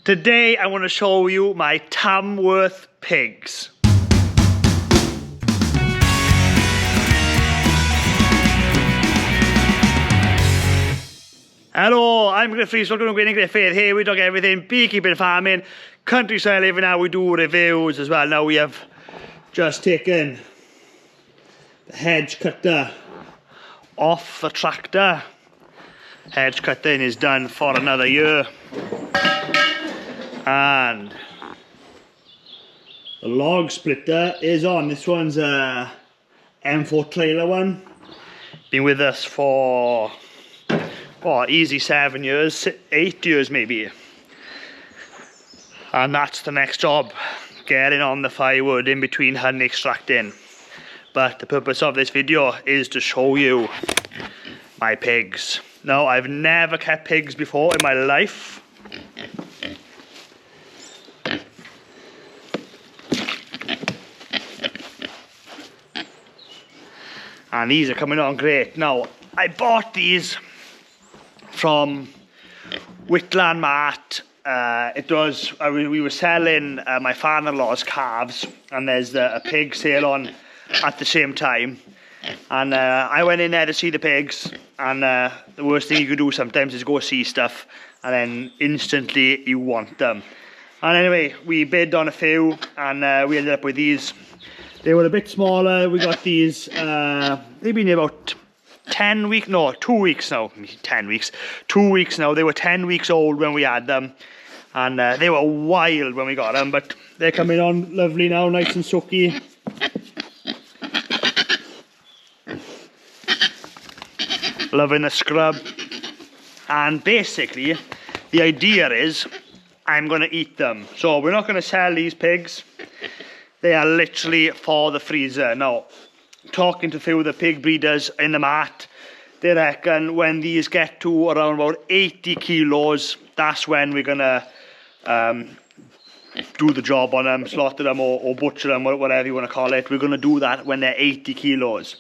Today I want to show you my Tamworth pigs. Hello, I'm Griffiths, welcome to Whitland Griffith. Here we talk everything beekeeping, farming, countryside living. Now we do reviews as well. Now we have just taken the hedge cutter off the tractor. Hedge cutting is done for another year. And the log splitter is on. This one's a M4 trailer one. Been with us for easy 7 years, 8 years maybe. And that's the next job, getting on the firewood in between honey extracting. But the purpose of this video is to show you my pigs. Now, I've never kept pigs before in my life. And these are coming on great. Now, I bought these from Whitland Mart. We were selling my father-in-law's calves, and there's a pig sale on at the same time. And I went in there to see the pigs, and the worst thing you could do sometimes is go see stuff, and then instantly you want them. And anyway, we bid on a few, and we ended up with these. They were a bit smaller. We got these, they've been here about 2 weeks now. 10 weeks. 2 weeks now. They were 10 weeks old when we had them. And they were wild when we got them, but they're coming on lovely now, nice and sucky. Loving the scrub. And basically, the idea is, I'm going to eat them. So we're not going to sell these pigs. They are literally for the freezer. Now, talking to a few of the pig breeders in the mart, they reckon when these get to around about 80 kilos, that's when we're gonna do the job on them, slaughter them or butcher them, whatever you want to call it. We're gonna do that when they're 80 kilos.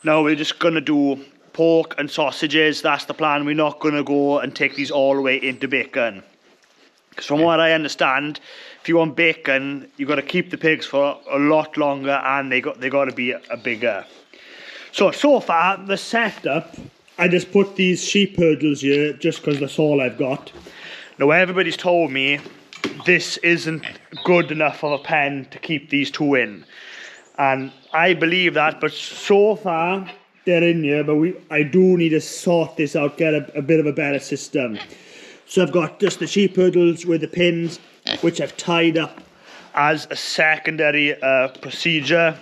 Now, we're just gonna do pork and sausages. That's the plan. We're not gonna go and take these all the way into bacon. Because from what I understand, if you want bacon, you've got to keep the pigs for a lot longer, and they got to be a bigger. So far, the setup, I just put these sheep hurdles here just because that's all I've got. Now, everybody's told me this isn't good enough of a pen to keep these two in. And I believe that, but so far, they're in here, but I do need to sort this out, get a bit of a better system. So I've got just the sheep hurdles with the pins, which I've tied up as a secondary procedure.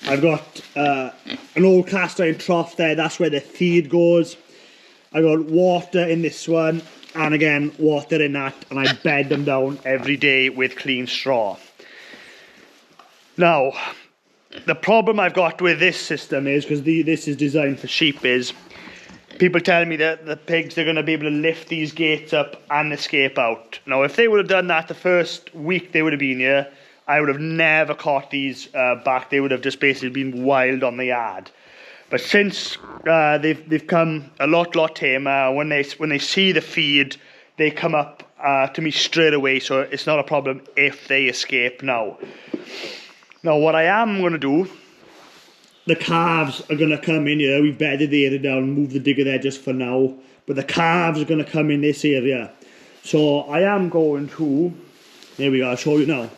I've got an old cast iron trough there, that's where the feed goes. I've got water in this one, and again, water in that, and I bed them down every day with clean straw. Now, the problem I've got with this system is, because this is designed for sheep, is people tell me that the pigs are going to be able to lift these gates up and escape out. Now, if they would have done that the first week they would have been here, I would have never caught these back. They would have just basically been wild on the yard. But since they've come a lot tamer, when they see the feed, they come up to me straight away. So it's not a problem if they escape now. Now, what I am going to do, the calves are going to come in here. We've bedded the area down, move the digger there just for now. But the calves are going to come in this area. So I am going to, there we go, I'll show you now.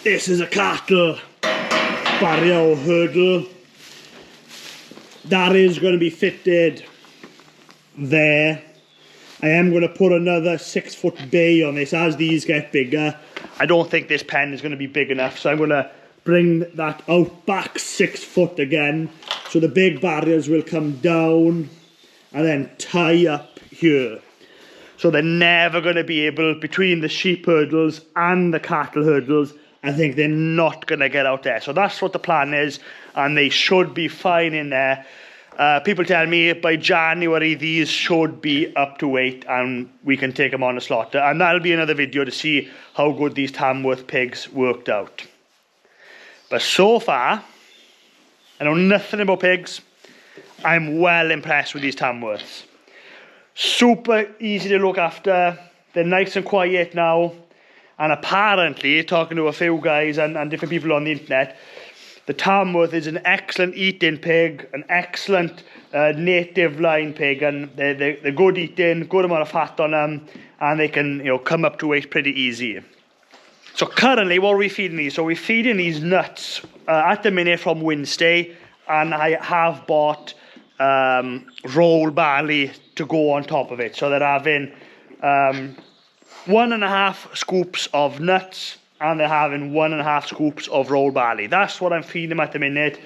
This is a cattle barrier or hurdle. That is going to be fitted there. I am going to put another 6 foot bay on this as these get bigger. I don't think this pen is going to be big enough, so I'm going to bring that out back 6 foot again, so the big barriers will come down and then tie up here. So they're never going to be able, between the sheep hurdles and the cattle hurdles, I think they're not going to get out there. So that's what the plan is, and they should be fine in there. People tell me by January these should be up to weight and we can take them on a slaughter, and that'll be another video to see how good these Tamworth pigs worked out. But so far, I know nothing about pigs. I'm well impressed with these Tamworths. Super easy to look after. they're nice and quiet now. And apparently, talking to a few guys and different people on the internet, the Tamworth is an excellent eating pig, an excellent native line pig, and they're good eating, good amount of fat on them, and they can, you know, come up to weight pretty easy. So currently, what are we feeding these? So we're feeding these nuts at the minute from Wednesday, and I have bought roll barley to go on top of it. So they're having 1.5 scoops of nuts, and they're having 1.5 scoops of roll barley. That's what I'm feeding them at the minute,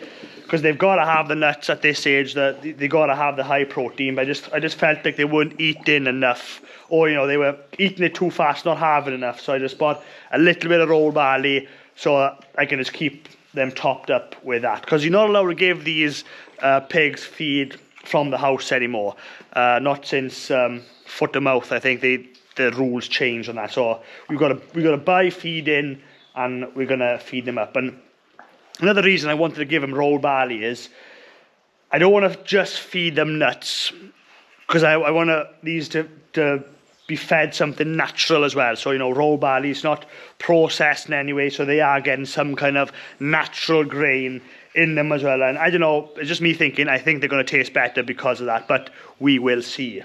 because they've got to have the nuts at this age. That they got to have the high protein. But I just felt like they weren't eating enough, or you know, they were eating it too fast, not having enough. So I just bought a little bit of roll barley so I can just keep them topped up with that. Because you're not allowed to give these pigs feed from the house anymore. Not since foot to mouth. I think the rules changed on that. So we've got to buy feed in, and we're gonna feed them up. And another reason I wanted to give them roll barley is I don't want to just feed them nuts, because I want these to be fed something natural as well. So, you know, roll barley is not processed in any way, so they are getting some kind of natural grain in them as well. And I don't know, it's just me thinking, I think they're going to taste better because of that, but we will see.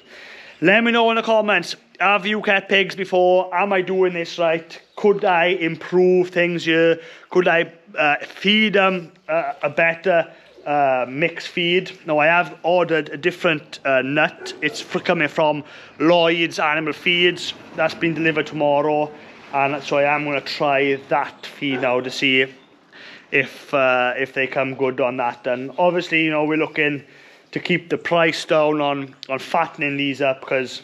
Let me know in the comments, have you kept pigs before? Am I doing this right? Could I improve things here? Could I feed them a better mixed feed? Now, I have ordered a different nut. It's coming from Lloyd's Animal Feeds. That's been delivered tomorrow, and so I am going to try that feed now to see if they come good on that. And obviously, you know, we're looking to keep the price down on fattening these up, because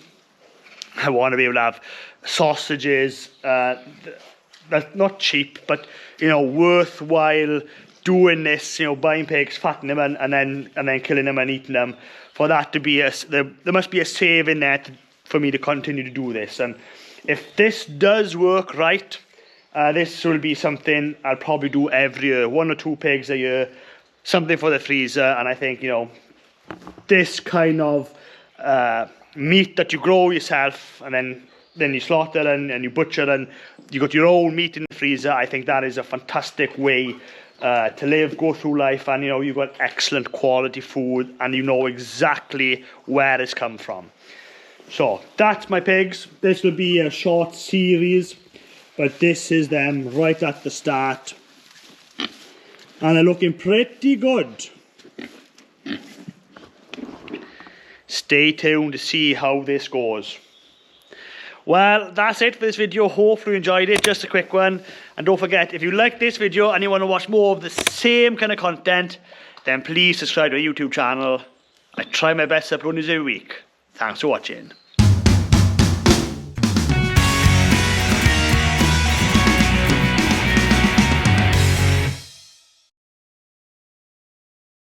I want to be able to have sausages that's not cheap, but you know, worthwhile doing this, you know, buying pigs, fattening them, and then killing them and eating them. For that to be there must be a saving there for me to continue to do this. And if this does work right, this will be something I'll probably do every year, 1 or 2 pigs a year, something for the freezer. And I think, you know, this kind of meat that you grow yourself, and then you slaughter and you butcher, and you got your own meat in the freezer, I think that is a fantastic way to live, go through life, and you know, you've got excellent quality food, and you know exactly where it's come from. So that's my pigs. This will be a short series, but this is them right at the start, and they're looking pretty good. Stay tuned to see how this goes. Well, that's it for this video. Hopefully you enjoyed it. Just a quick one. And don't forget, if you like this video and you want to watch more of the same kind of content, then please subscribe to our YouTube channel. I try my best to upload this every week. Thanks for watching.